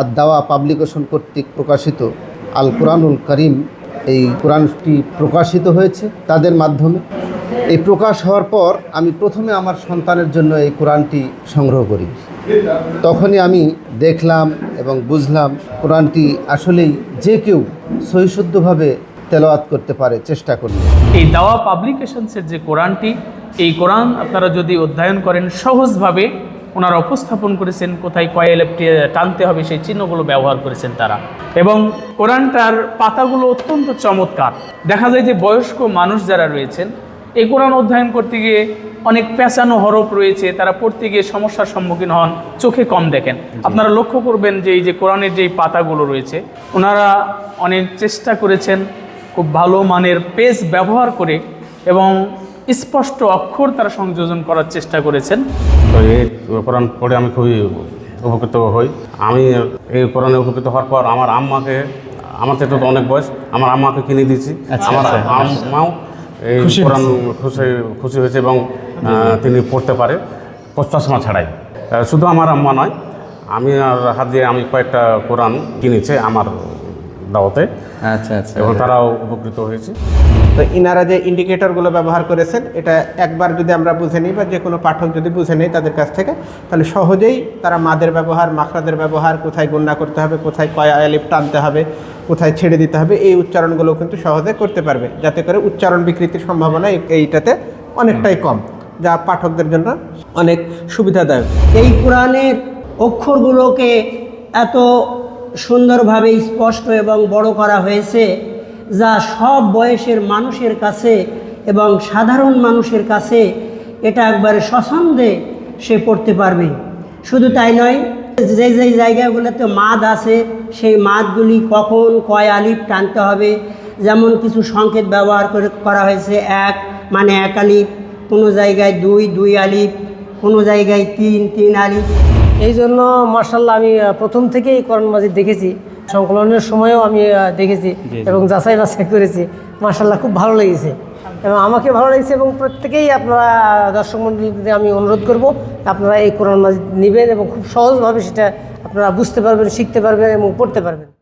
আদ-দাওয়া publication কর্তৃক প্রকাশিত আল কোরআনুল কারীম, এই কোরআনটি প্রকাশিত হয়েছে তাদের মাধ্যমে। এই প্রকাশ হওয়ার পর আমি প্রথমে আমার সন্তানের জন্য এই কোরআনটি সংগ্রহ করি। তখনই আমি দেখলাম এবং বুঝলাম কোরআনটি আসলেই যে কেউ সহিশুদ্ধভাবে তেলাওয়াত করতে পারে চেষ্টা করলে। এই দাওয়া পাবলিকেশনসের যে কোরআনটি, এই কোরআন আপনারা যদি অধ্যয়ন করেন সহজভাবে ওনারা উপস্থাপন করেছেন, কোথায় কয় আলিফ টানতে হবে সেই চিহ্নগুলো ব্যবহার করেছেন তারা। এবং কোরআনটার পাতাগুলো অত্যন্ত চমৎকার। দেখা যায় যে বয়স্ক মানুষ যারা রয়েছেন এই কোরআন অধ্যয়ন করতে গিয়ে অনেক পেঁচানো হরফ রয়েছে, তারা পড়তে গিয়ে সমস্যার সম্মুখীন হন, চোখে কম দেখেন। আপনারা লক্ষ্য করবেন যে এই যে কোরআনের যেই পাতাগুলো রয়েছে ওনারা অনেক চেষ্টা করেছেন খুব ভালো মানের পেজ ব্যবহার করে এবং স্পষ্ট অক্ষর তারা সংযোজন করার চেষ্টা করেছেন। তো এই কোরআন পড়ে আমি খুবই উপকৃত হই। আমি এই কোরআনে উপকৃত হওয়ার পর আমার আম্মাকে, আমার থেকে তো অনেক বয়স, আমার আম্মাকে কিনে দিয়েছি। আমার আম্মাও এই কোরআন খুশি হয়েছে এবং তিনি পড়তে পারে চশমা ছাড়াই। শুধু আমার আম্মা নয়, আমি আর হাত দিয়ে আমি কয়েকটা কোরআন কিনেছি আমার দাওয়াতে। আচ্ছা আচ্ছা, এবং তারাও উপকৃত হয়েছে। তো ইনারা যে ইন্ডিকেটরগুলো ব্যবহার করেছেন, এটা একবার যদি আমরা বুঝে নিই বা যে কোনো পাঠক যদি বুঝে নেই তাদের কাছ থেকে, তাহলে সহজেই তারা মাদের ব্যবহার, মাখরাদের ব্যবহার, কোথায় গুণনা করতে হবে, কোথায় কয় আলিফ টানতে হবে, কোথায় ছেড়ে দিতে হবে, এই উচ্চারণগুলো কিন্তু সহজে করতে পারবে, যাতে করে উচ্চারণ বিকৃতির সম্ভাবনা এইটাতে অনেকটাই কম, যা পাঠকদের জন্য অনেক সুবিধাদায়ক। এই কোরআনের অক্ষরগুলোকে এত সুন্দরভাবে স্পষ্ট এবং বড় করা হয়েছে যা সব বয়সের মানুষের কাছে এবং সাধারণ মানুষের কাছে এটা একবারে স্বচ্ছন্দে সে পড়তে পারবে। শুধু তাই নয়, যে যে জায়গাগুলোতে মাদ আছে সেই মাদগুলি কখন কয় আলিফ টানতে হবে, যেমন কিছু সংকেত ব্যবহার করা হয়েছে। এক মানে এক আলিফ, কোনো জায়গায় দুই আলিফ, কোনো জায়গায় তিন আলিফ। এই জন্য মার্শাল্লাহ আমি প্রথম থেকেই কোরআন মাজিদ দেখেছি, সংকলনের সময়ও আমি দেখেছি এবং যাচাই বাছাই করেছি। মার্শাল্লাহ খুব ভালো লেগেছে এবং আমাকে ভালো লেগেছে এবং প্রত্যেকেই আপনারা দর্শক মণ্ডলীকে আমি অনুরোধ করব আপনারা এই কোরআন মাজিদ নেবেন এবং খুব সহজভাবে সেটা আপনারা বুঝতে পারবেন, শিখতে পারবেন এবং পড়তে পারবেন।